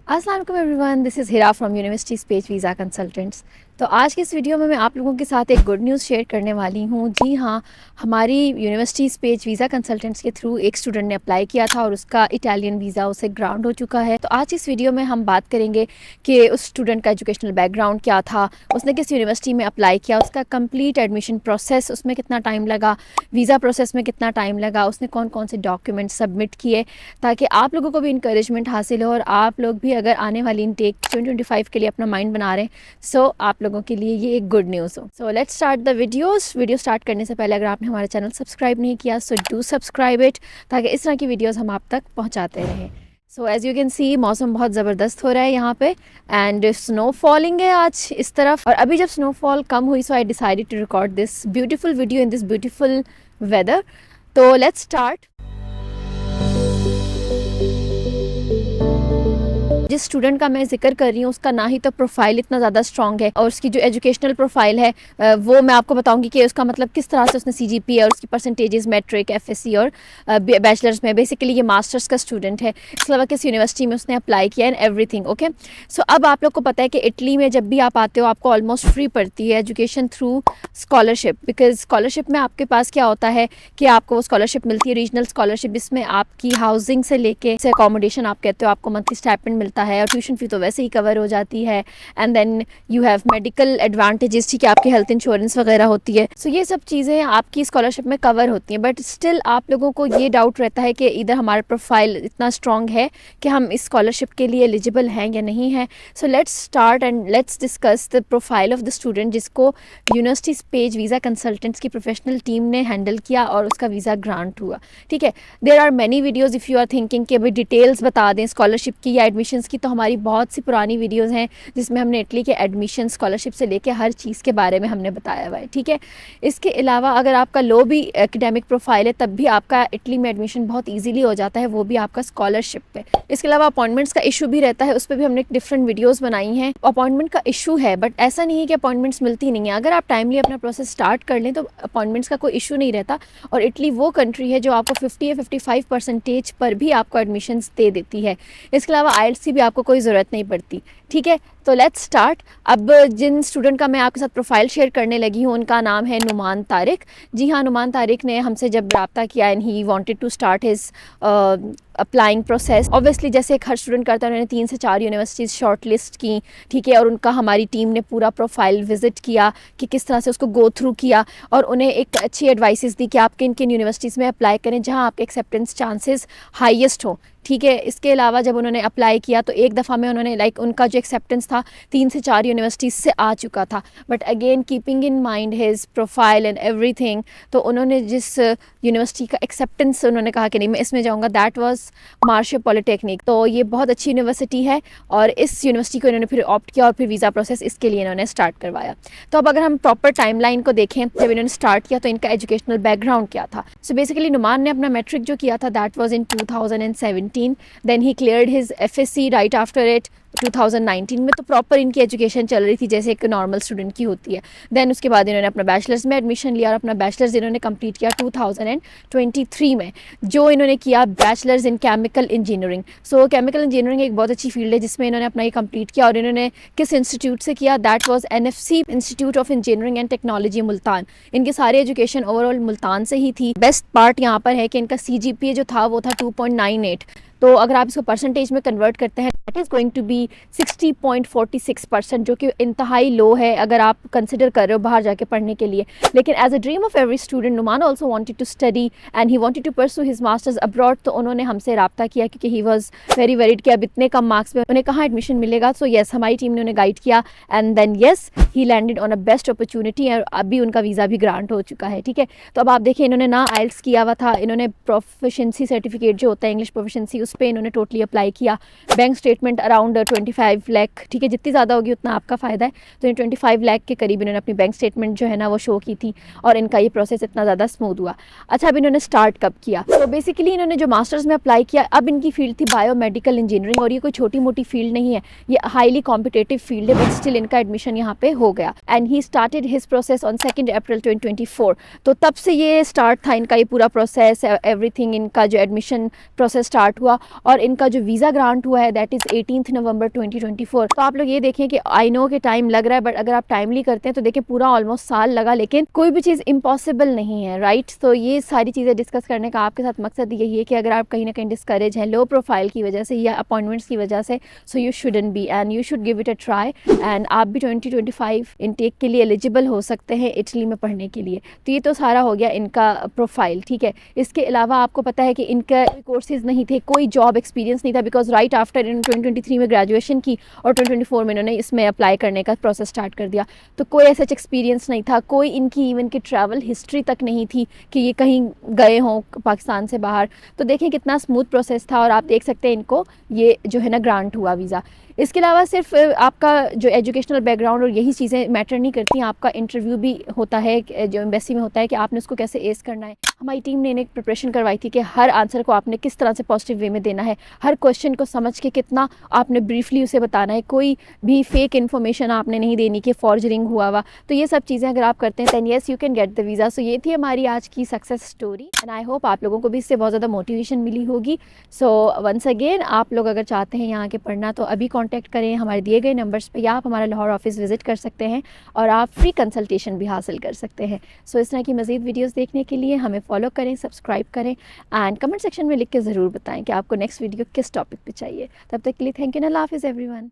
अस्सलाम वालेकुम everyone, this is Hira from university space visa consultants. तो आज की इस वीडियो में मैं आप लोगों के साथ एक गुड न्यूज़ शेयर करने वाली हूँ। जी हाँ, हमारी यूनिवर्सिटी स्पेस वीज़ा कंसल्टेंट्स के थ्रू एक स्टूडेंट ने अप्लाई किया था और उसका इटालियन वीज़ा उसे ग्रांट हो चुका है। तो आज इस वीडियो में हम बात करेंगे कि उस स्टूडेंट का एजुकेशनल बैकग्राउंड क्या था, उसने किस यूनिवर्सिटी में अप्लाई किया, उसका कंप्लीट एडमिशन प्रोसेस, उसमें कितना टाइम लगा, वीज़ा प्रोसेस में कितना टाइम लगा, उसने कौन कौन से डॉक्यूमेंट सबमिट किए, ताकि आप लोगों को भी इंकरेजमेंट हासिल हो और आप लोग भी अगर आने वाली इनटेक 2025 के लिए अपना माइंड बना रहे हैं, सो आप लोगों के लिए ये एक गुड न्यूज़ हो। सो let's start the video start करने से पहले अगर आपने हमारे चैनल सब्सक्राइब नहीं किया सो डू सब्सक्राइब इट, ताकि इस तरह की वीडियोज़ हम आप तक पहुँचाते रहें। So as you can see मौसम बहुत ज़बरदस्त हो रहा है यहाँ पे एंड स्नो फॉलिंग है आज इस तरफ। और अभी जब स्नोफॉल कम हुई so I decided to record this beautiful video in this beautiful weather. तो लेट्स स्टार्ट। जिस स्टूडेंट का मैं जिक्र कर रही हूँ उसका ना ही तो प्रोफाइल इतना ज़्यादा स्ट्रॉन्ग है और उसकी जो एजुकेशनल प्रोफाइल है वो मैं आपको बताऊंगी कि उसका मतलब किस तरह से उसने CGPA और उसकी परसेंटेजेस मैट्रिक FSC और बैचलर्स में, बेसिकली ये मास्टर्स का स्टूडेंट है, इसके अलावा किस यूनिवर्सिटी में उसने अप्लाई किया एंड एवरीथिंग। ओके, सो अब आप लोग को पता है कि इटली में जब भी आप आते हो आपको ऑलमोस्ट फ्री पड़ती है education through scholarship. Because scholarship में आपके पास क्या होता है कि आपको वो स्कॉलरशिप मिलती है, रीजनल स्कॉलरशिप, जिसमें आपकी हाउसिंग से लेके अकोमोडेशन आप कहते हो, आपको मंथली स्टाइपेंड मिलता है और ट्यूशन फी तो वैसे ही कवर हो जाती है। And then you have medical advantages, ठीक है, आपकी हेल्थ इंश्योरेंस वगैरह होती है। सो ये सब चीज़ें आपकी स्कॉलरशिप में कवर होती हैं। बट स्टिल आप लोगों को ये डाउट रहता है कि इधर हमारा प्रोफाइल इतना स्ट्रॉन्ग है कि हम इस स्कॉलरशिप के लिए एलिजिबल हैं या नहीं है। So let's start and let's discuss the profile of the student जिसको यूनिवर्सिटी पेज वीज़ा कंसल्टेंट्स की प्रोफेशनल टीम ने हैंडल किया और उसका वीज़ा ग्रांट हुआ। ठीक है, there are many videos if you are thinking कि अभी डिटेल्स बता दें स्कॉलरशिप की या एडमिशन्स की, तो हमारी बहुत सी पुरानी वीडियोस हैं जिसमें हमने इटली के एडमिशन स्कॉलरशिप से लेके हर चीज़ के बारे में हमने बताया हुआ है। ठीक है, इसके अलावा अगर आपका लो भी एकेडमिक प्रोफाइल है तब भी आपका इटली में एडमिशन बहुत ईजीली हो जाता है, वो भी आपका स्कॉलरशिप पे। इसके अलावा अपॉइंटमेंट्स का इशू भी रहता है, उस पर भी हमने डिफरेंट वीडियोज़ बनाई हैं। अपॉइंटमेंट का इशू है बट ऐसा नहीं है कि अपॉइंटमेंट्स मिलती नहीं है। अगर आप टाइमली अपना प्रोसेस स्टार्ट कर लें तो अपॉइंटमेंट्स का कोई इशू नहीं रहता। और इटली वो कंट्री है जो आपको 50 या 55% पर भी आपको एडमिशन्स दे देती है। इसके अलावा IELTS की भी आपको कोई ज़रूरत नहीं पड़ती। ठीक है, तो लेट्स स्टार्ट। अब जिन स्टूडेंट का मैं आपके साथ प्रोफाइल शेयर करने लगी हूँ उनका नाम है नुमान तारिक। जी हाँ, नुमान तारिक ने हमसे जब रब्ता किया and he wanted to start his applying process, obviously जैसे एक हर स्टूडेंट करता है, उन्होंने 3 से 4 यूनिवर्सिटीज़ शॉर्ट लिस्ट की। ठीक है, और उनका हमारी टीम ने पूरा प्रोफाइल विजिट किया कि किस तरह से उसको गो थ्रू किया और उन्हें एक अच्छी एडवाइसेस दी कि आप किन किन यूनिवर्सिटीज़ में अप्लाई करें जहाँ आपके एक्सेप्टेंस चांसेस हाईएस्ट हो। ठीक है, इसके अलावा जब उन्होंने अप्लाई किया तो एक दफ़ा में उन्होंने उनका जो एक्सेप्टेंस था 3 से 4 यूनिवर्सिटीज़ से आ चुका था। But again keeping in mind his profile and everything, तो उन्होंने जिस यूनिवर्सिटी का एक्सेप्टेंस उन्होंने कहा कि नहीं मैं इसमें जाऊँगा, दैट वाज मार्शल पॉलिटेक्निक। तो ये बहुत अच्छी यूनिवर्सिटी है और इस यूनिवर्सिटी को इन्होंने फिर ऑप्ट किया और फिर वीज़ा प्रोसेस इसके लिए इन्होंने स्टार्ट करवाया। तो अब अगर हम प्रॉपर टाइमलाइन को देखें, जब इन्होंने स्टार्ट किया तो इनका एजुकेशनल बैकग्राउंड क्या था। सो बेसिकली नुमान ने अपना मैट्रिक जो किया था that was in 2017, then he cleared his FSC right after it 2019 में। तो प्रॉपर इनकी एजुकेशन चल रही थी जैसे एक नॉर्मल स्टूडेंट की होती है। देन उसके बाद इन्होंने अपना बैचलर्स में एडमिशन लिया और अपना बैचलर्स इन्होंने कंप्लीट किया 2023 में, जो इन्होंने किया bachelors in chemical engineering. So chemical engineering एक बहुत अच्छी फील्ड है जिसमें इन्होंने अपना ये कंप्लीट किया। और इन्होंने किस इंस्टीट्यूट से किया, that was NFC institute of engineering and technology Multan. इनकी सारी एजुकेशन ओवरऑल मुल्तान से ही थी। बेस्ट पार्ट यहाँ पर है कि इनका CGPA जो था वो था 2.98। तो अगर आप इसको परसेंटेज में कन्वर्ट करते हैं that is going to be 60.46%, जो कि इंतहाई लो है अगर आप कंसिडर कर रहे हो बाहर जाके पढ़ने के लिए। लेकिन as a dream of every student Numan also wanted to study and he wanted to pursue his masters abroad. तो उन्होंने हमसे रब्ता किया क्योंकि ही वाज वेरी वरीड कि अब इतने कम मार्क्स में उन्हें कहाँ एडमिशन मिलेगा। सो येस, हमारी टीम ने उन्हें गाइड किया and then yes he landed on a best opportunity और अभी उनका वीज़ा भी ग्रांट हो चुका है। ठीक है, तो अब आप देखिए इन्होंने ना IELTS किया हुआ था, इन्होंने प्रोफिशिएंसी सर्टिफिकेट जो होता है इंग्लिश प्रोफिशिएंसी उस पर इन्होंने टोटली अप्लाई किया। बैंक स्टेटमेंट अराउंड 25 लाख, ठीक है, जितनी ज़्यादा होगी उतना आपका फ़ायदा है। तो 25 लाख के करीब इन्होंने अपनी बैंक स्टेटमेंट जो है ना वो शो की थी और इनका ये प्रोसेस इतना ज़्यादा स्मूथ हुआ। अच्छा, अब इन्होंने स्टार्ट कब किया, तो बेसिकली इन्होंने जो मास्टर्स में अप्लाई किया, अब इनकी फील्ड थी बायोमेडिकल इंजीनियरिंग और ये कोई छोटी मोटी फील्ड नहीं है, ये हाईली कॉम्पिटेटिव फील्ड है। बट स्टिल इनका एडमिशन यहाँ पे हो गया and he started his process on 2 अप्रैल 2024। तो तब से ये स्टार्ट था इनका ये पूरा प्रोसेस एवरीथिंग, इनका जो एडमिशन प्रोसेस स्टार्ट हुआ। हुआ और इनका जो वीज़ा ग्रांट हुआ है दैट इज़ 18 नवंबर 2024। तो आप लोग ये देखें कि आई नो कि टाइम लग रहा है, बट अगर आप टाइमली करते हैं तो देखिए पूरा ऑलमोस्ट साल लगा, लेकिन कोई भी चीज़ इम्पॉसिबल नहीं है, राइट। तो ये सारी चीज़ें डिस्कस करने का आपके साथ मकसद यही है कि अगर आप कहीं ना कहीं डिस्करेज हैं लो प्रोफाइल की वजह से या अपॉइंटमेंट्स की वजह से, so you shouldn't be and you should give it a try. And आप भी 2025 इनटेक के लिए एलिजिबल हो सकते हैं इटली में पढ़ने के लिए। तो ये तो सारा हो गया इनका प्रोफाइल, ठीक है। इसके अलावा आपको पता है कि इनका कोर्सेज नहीं थे, कोई जॉब एक्सपीरियंस नहीं था, बिकॉज राइट आफ्टर इन 2023 में ग्रेजुएशन की और 2024 में इन्होंने इसमें अप्लाई करने का प्रोसेस स्टार्ट कर दिया। तो कोई ऐसा एक्सपीरियंस नहीं था, कोई इनकी इवन की ट्रैवल हिस्ट्री तक नहीं थी कि ये कहीं गए हों पाकिस्तान से बाहर। तो देखें कितना स्मूथ प्रोसेस था और आप देख सकते हैं इनको ये जो है ना ग्रांट हुआ वीज़ा। इसके अलावा सिर्फ आपका जो एजुकेशनल बैकग्राउंड और यही चीज़ें मैटर नहीं करती, आपका इंटरव्यू भी होता है जो एम्बेसी में होता है कि आपने उसको कैसे एस करना है। हमारी टीम ने एक प्रिपरेशन करवाई थी कि हर आंसर को आपने किस तरह से पॉजिटिव वे में देना है, हर क्वेश्चन को समझ के कितना आपने ब्रीफली उसे बताना है, कोई भी फेक इन्फॉर्मेशन आपने नहीं देनी कि फॉर्जरिंग हुआ। तो ये सब चीज़ें अगर आप करते हैं then yes you can get the visa. So ये थी हमारी आज की success story and I hope आप लोगों को भी इससे बहुत ज़्यादा मोटिवेशन मिली होगी। सो वंस अगेन आप लोग अगर चाहते हैं यहाँ के पढ़ना तो अभी कॉन्टैक्ट करें हमारे दिए गए नंबर्स पर, या आप हमारा लाहौर ऑफिस विजिट कर सकते हैं और आप फ्री कंसल्टेशन भी हासिल कर सकते हैं। सो इस तरह की मज़ीद वीडियोज़ देखने के लिए हमें फॉलो करें, सब्सक्राइब करें एंड कमेंट सेक्शन में लिख के ज़रूर बताएं कि आपको नेक्स्ट वीडियो किस टॉपिक पे चाहिए। तब तक के लिए थैंक यू, अल्लाह हाफ़िज़ एवरीवन।